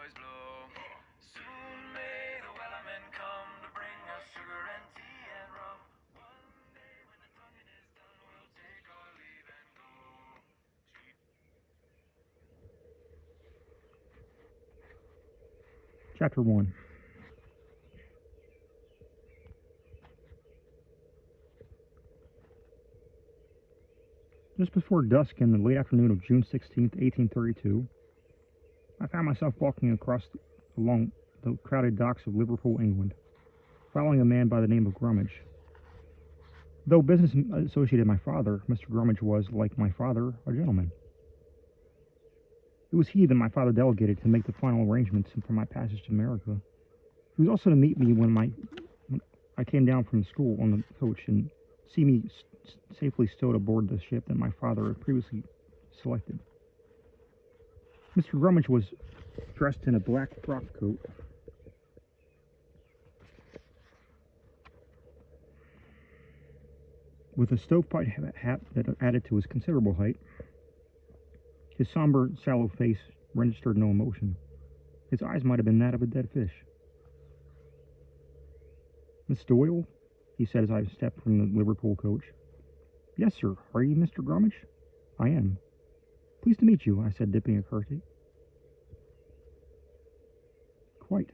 boys blow. Soon may the wellerman come to bring us sugar and tea and rum. One day when the tonguing is done, we'll take our leave and go. Chapter 1. Just before dusk in the late afternoon of June 16th, 1832, I found myself walking along the crowded docks of Liverpool, England, following a man by the name of Grummage. Though business associated my father, Mr. Grummage was, like my father, a gentleman. It was he that my father delegated to make the final arrangements for my passage to America. He was also to meet me when I came down from school on the coach and see me safely stowed aboard the ship that my father had previously selected. Mr. Grummage was dressed in a black frock coat with a stovepipe hat that added to his considerable height. His somber, sallow face registered no emotion. His eyes might have been that of a dead fish. "Miss Doyle?" he said as I stepped from the Liverpool coach. "Yes, sir. Are you Mr. Grummage?" "I am." "Pleased to meet you," I said, dipping a curtsy. "Quite,"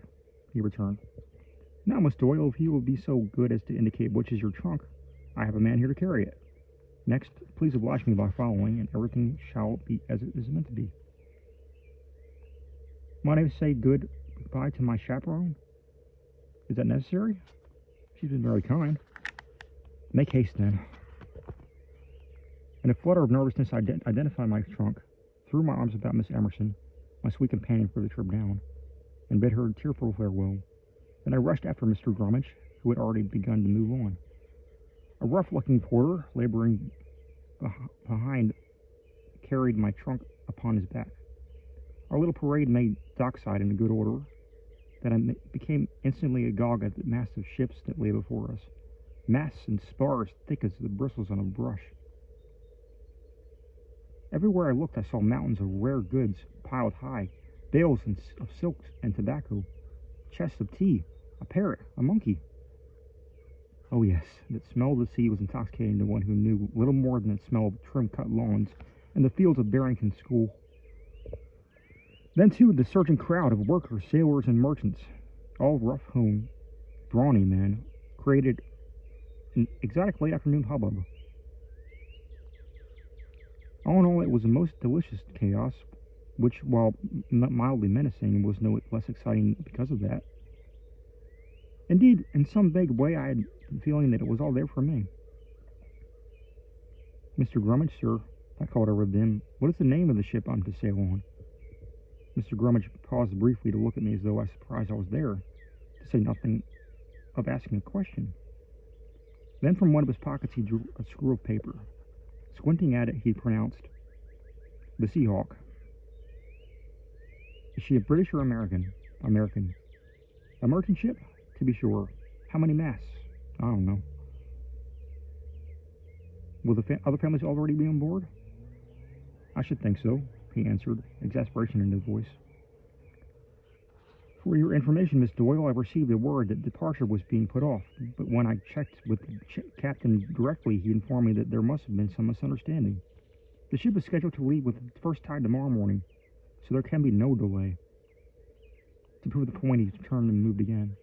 he returned. "Now, Miss Doyle, if you will be so good as to indicate which is your trunk, I have a man here to carry it. Next, please oblige me by following, and everything shall be as it is meant to be." "Might I say goodbye to my chaperone?" "Is that necessary?" "She's been very kind." "Make haste, then." In a flutter of nervousness, I identified my trunk, threw my arms about Miss Emerson, my sweet companion for the trip down, and bid her a tearful farewell. Then I rushed after Mr. Grummage, who had already begun to move on. A rough-looking porter, laboring behind, carried my trunk upon his back. Our little parade made dockside in good order, that I became instantly agog at the mass of ships that lay before us, masts and spars thick as the bristles on a brush. Everywhere I looked I saw mountains of rare goods piled high, bales of silks and tobacco, chests of tea, a parrot, a monkey. Oh yes, that smell of the sea was intoxicating to one who knew little more than the smell of trim-cut lawns and the fields of Barrington School. Then, too, the surging crowd of workers, sailors, and merchants, all rough-hewn, brawny men, created an exotic late afternoon hubbub. All in all, it was a most delicious chaos, which, while mildly menacing, was no less exciting because of that. Indeed, in some vague way, I had the feeling that it was all there for me. "Mr. Grummage, sir," I called over them, "what is the name of the ship I'm to sail on?" Mr. Grummage paused briefly to look at me as though I was surprised I was there, to say nothing of asking a question. Then from one of his pockets he drew a screw of paper. Squinting at it, he pronounced, "The Seahawk." "Is she a British or American?" "American." "A merchant ship?" "To be sure." "How many masts?" "I don't know." "Will the other families already be on board?" "I should think so," he answered, exasperation in his voice. "For your information, Miss Doyle, I received a word that departure was being put off, but when I checked with the captain directly, he informed me that there must have been some misunderstanding. The ship is scheduled to leave with the first tide tomorrow morning, so there can be no delay." To prove the point, he turned and moved again.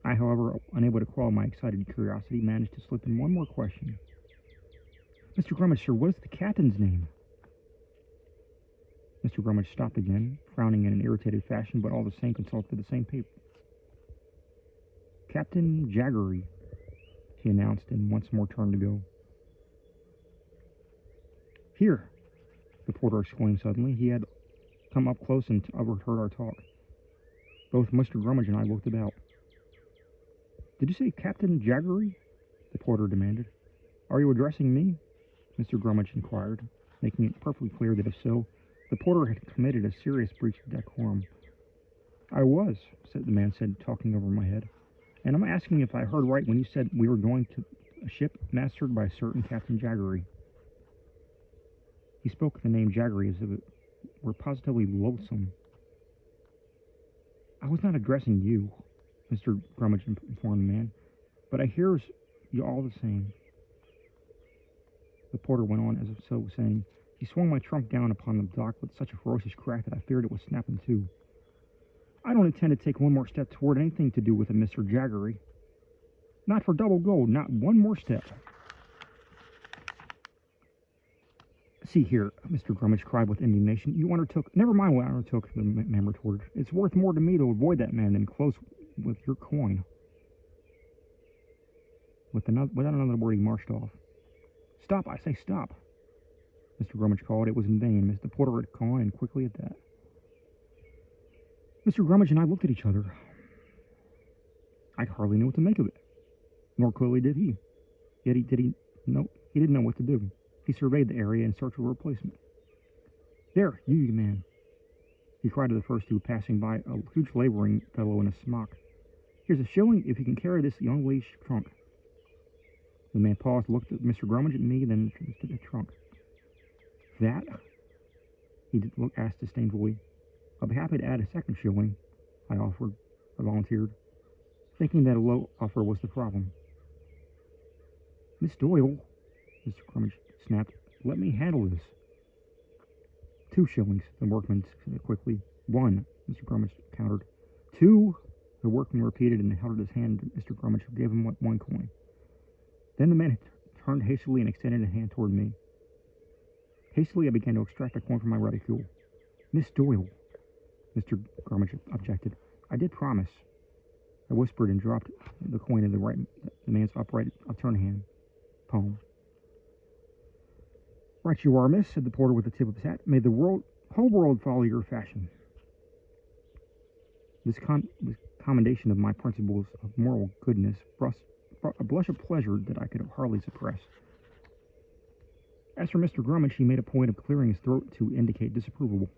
I, however, unable to quell my excited curiosity, managed to slip in one more question. "Mr. Grummage, sir, what is the captain's name?" Mr. Grummage stopped again, frowning in an irritated fashion, but all the same consulted the same paper. "Captain Jaggery," he announced, and once more turned to go. "Here!" the porter exclaimed suddenly. He had come up close and overheard our talk. Both Mr. Grummage and I looked about. "Did you say Captain Jaggery?" the porter demanded. "Are you addressing me?" Mr. Grummage inquired, making it perfectly clear that if so, the porter had committed a serious breach of decorum. "I was," the man said, talking over my head. "And I'm asking if I heard right when you said we were going to a ship mastered by a certain Captain Jaggery." He spoke the name Jaggery as if it were positively loathsome. I was not addressing you, Mr. Grummage informed the man, but I hears you all the same. The porter went on as if so saying. He swung my trunk down upon the dock with such a ferocious crack that I feared it would snap in two. I don't intend to take one more step toward anything to do with a Mr. Jaggery. Not for double gold, not one more step. See here, Mr. Grummage cried with indignation. You undertook... Never mind what I undertook, the man retorted. It's worth more to me to avoid that man than close with your coin. Without another word, he marched off. Stop, I say stop, Mr. Grummage called. It was in vain. Mr. Porter had gone, and quickly at that. Mr. Grummage and I looked at each other. I hardly knew what to make of it. Nor clearly did he. Yet he didn't know what to do. He surveyed the area in search of a replacement. There, you man, he cried to the first two passing by, a huge laboring fellow in a smock. Here's a shilling if you can carry this young lady's trunk. The man paused, looked at Mr. Grummage and me, then to the trunk. That? He asked disdainfully. I'll be happy to add a second shilling, I volunteered, thinking that a low offer was the problem. Miss Doyle, Mr. Grummage snapped, let me handle this. 2 shillings, the workman said quickly. 1, Mr. Grummage countered. 2, the workman repeated and held out his hand to Mr. Grummage, who gave him 1 coin. Then the man turned hastily and extended a hand toward me. Hastily, I began to extract a coin from my reticule. Miss Doyle, Mr. Grummage objected. I did promise. I whispered and dropped the coin in the man's upturned hand, palm. Right you are, miss, said the porter with the tip of his hat. May the whole world follow your fashion. This commendation of my principles of moral goodness brought a blush of pleasure that I could hardly suppress. As for Mr. Grummage, he made a point of clearing his throat to indicate disapproval.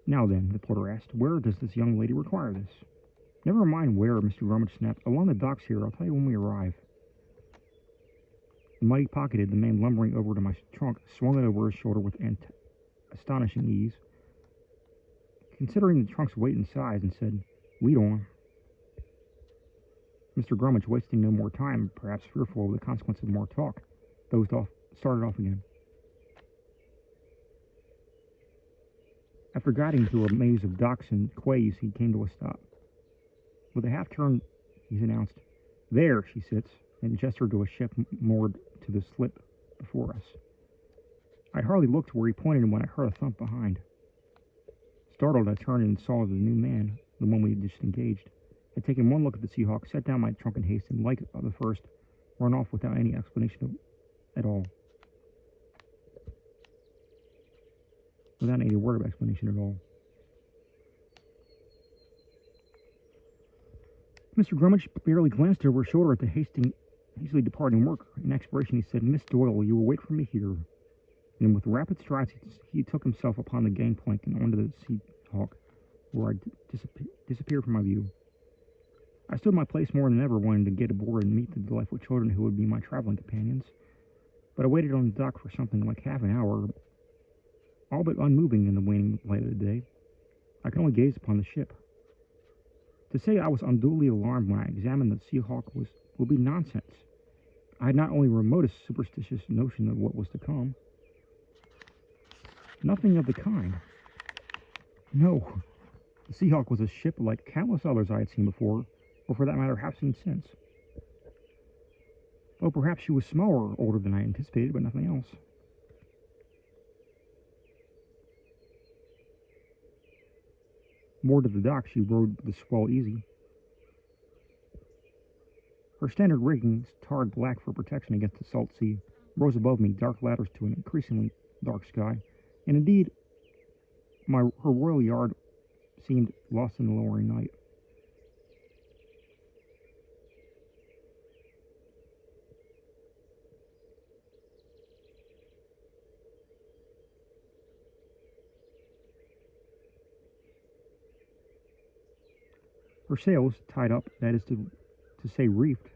Now then, the porter asked, where does this young lady require this? Never mind where, Mr. Grummage snapped. Along the docks here, I'll tell you when we arrive. The mighty pocketed, the man lumbering over to my trunk, swung it over his shoulder with astonishing ease, considering the trunk's weight and size, and said, lead on. Mr. Grummage, wasting no more time, perhaps fearful of the consequence of more talk, started off again. After guiding through a maze of docks and quays, he came to a stop. With a half-turn, he announced, there she sits, and gestured to a ship moored to the slip before us. I hardly looked where he pointed when I heard a thump behind. Startled, I turned and saw the new man, the one we had just engaged, had taken one look at the Seahawk, set down my trunk in haste, and, like the first, run off without any explanation at all. Without any word of explanation at all. Mr. Grummage barely glanced over his shoulder at the hastily departing worker. In expiration, he said, Miss Doyle, you will wait for me here. And with rapid strides, he took himself upon the gangplank and onto the Seahawk, where I disappeared from my view. I stood my place more than ever, wanting to get aboard and meet the delightful children who would be my traveling companions. But I waited on the dock for something like half an hour, all but unmoving in the waning light of the day. I could only gaze upon the ship. To say I was unduly alarmed when I examined the Seahawk would be nonsense. I had not only the remotest superstitious notion of what was to come. Nothing of the kind. No, the Seahawk was a ship like countless others I had seen before, or for that matter have seen since. Oh, perhaps she was smaller or older than I anticipated, but nothing else. Moored to the dock, she rode the swell easy. Her standard rigging, tarred black for protection against the salt sea, rose above me, dark ladders to an increasingly dark sky, and indeed, her royal yard seemed lost in the lowering night. Her sails, tied up, that is to say reefed,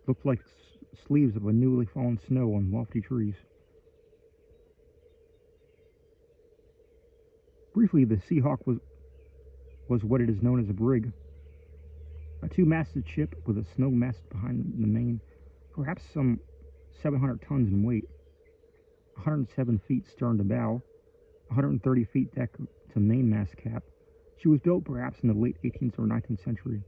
looked like lustrous leaves of a newly fallen snow on lofty trees. Briefly, the Seahawk was what it is known as a brig, a two-masted ship with a snow mast behind the main, perhaps some 700 tons in weight, 107 feet stern to bow, 130 feet deck to mainmast cap. She was built perhaps in the late 18th or 19th century.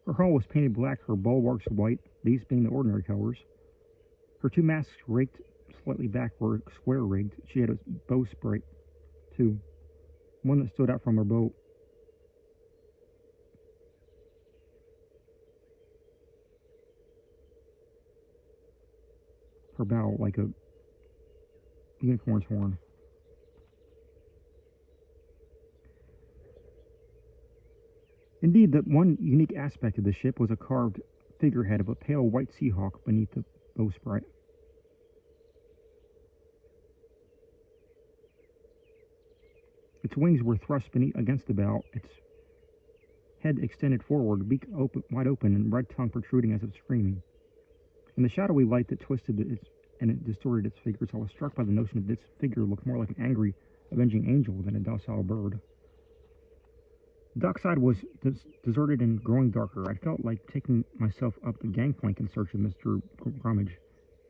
Her hull was painted black, her bulwarks white, these being the ordinary colors. Her two masts raked slightly back were square rigged. She had a bowsprit, too, one that stood out from her boat. Her bow like a unicorn's horn. Indeed, the one unique aspect of the ship was a carved figurehead of a pale white Seahawk beneath the bowsprit. Its wings were thrust beneath against the bow, its head extended forward, beak wide open, and red tongue protruding as if screaming. In the shadowy light that twisted it distorted its figures, I was struck by the notion that this figure looked more like an angry, avenging angel than a docile bird. The dockside was deserted and growing darker. I felt like taking myself up the gangplank in search of Mr. Grummage,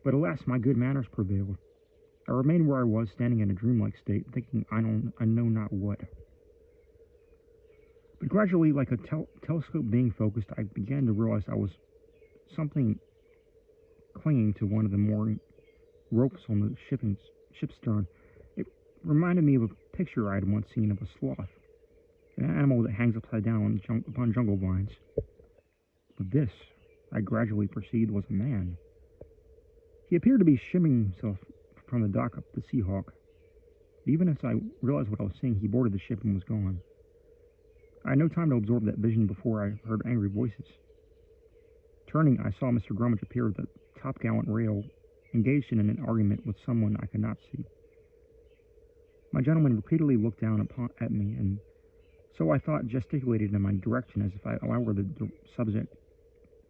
but alas, my good manners prevailed. I remained where I was, standing in a dreamlike state, thinking I know not what. But gradually, like a telescope being focused, I began to realize I was something clinging to one of the mooring ropes on the ship's stern. It reminded me of a picture I had once seen of a sloth, an animal that hangs upside down upon jungle vines. But this, I gradually perceived, was a man. He appeared to be shimming himself from the dock up the Seahawk. Even as I realized what I was seeing, he boarded the ship and was gone. I had no time to absorb that vision before I heard angry voices. Turning, I saw Mr. Grummage appear at the topgallant rail, engaged in an argument with someone I could not see. My gentleman repeatedly looked down at me, and so I thought gesticulated in my direction as if I were the subject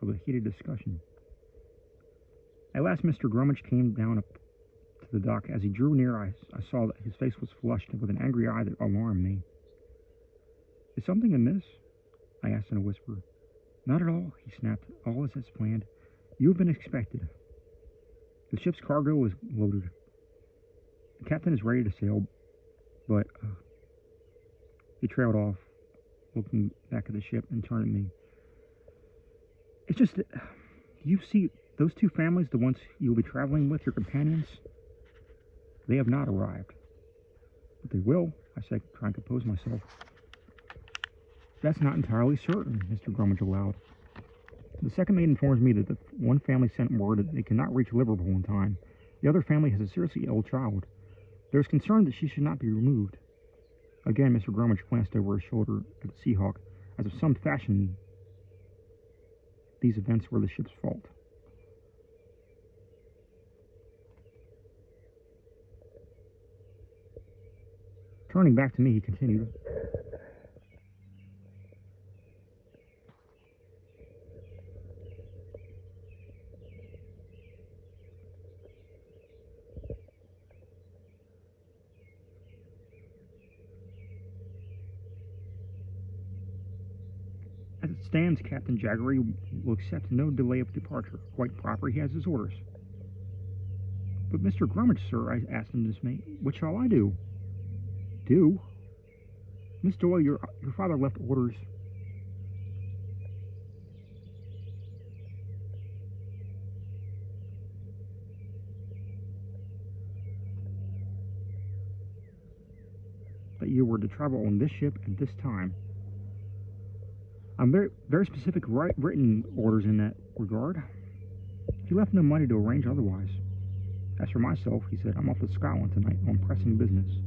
of a heated discussion. At last Mr. Grummage came down up to the dock. As he drew near, I saw that his face was flushed with an angry eye that alarmed me. "Is something amiss?" I asked in a whisper. "Not at all," he snapped. "All is as planned. You have been expected. The ship's cargo is loaded. The captain is ready to sail, but..." He trailed off, looking back at the ship and turned at me. "It's just that... Do you see those two families, the ones you'll be traveling with, your companions? They have not arrived." "But they will," I said, trying to compose myself. "That's not entirely certain," Mr. Grummage allowed. "The second mate informs me that the one family sent word that they cannot reach Liverpool in time. The other family has a seriously ill child. There is concern that she should not be removed." Again, Mr. Grummage glanced over his shoulder at the Seahawk, as if some fashion these events were the ship's fault. Turning back to me, he continued, "As it stands, Captain Jaggery will accept no delay of departure. Quite proper, he has his orders." "But Mr. Grummage, sir," I asked in dismay, "what shall I do?" "Do? Miss Doyle, your father left orders..." "That you were to travel on this ship at this time. I'm very specific written orders in that regard. He left no money to arrange otherwise. As for myself," he said, "I'm off to Scotland tonight on pressing business."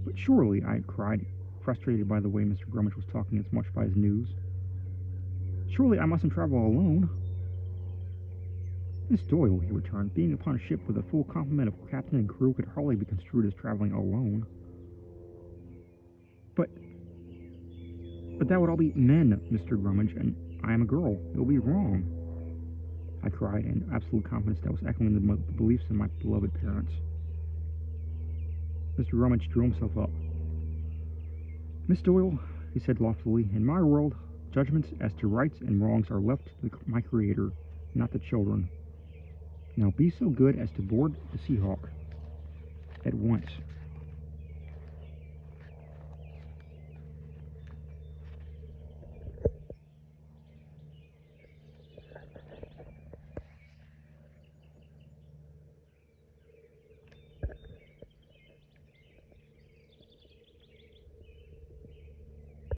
"But surely," I cried, frustrated by the way Mr. Grummage was talking as much by his news, "surely I mustn't travel alone." "Miss Doyle," he returned, "being upon a ship with a full complement of captain and crew could hardly be construed as traveling alone." But that would all be men, Mr. Grummage, and I am a girl. It will be wrong, I cried in absolute confidence that was echoing the beliefs of my beloved parents. Mr. Rummage drew himself up. Miss Doyle, he said loftily, in my world, judgments as to rights and wrongs are left to my Creator, not the children. Now be so good as to board the Seahawk at once.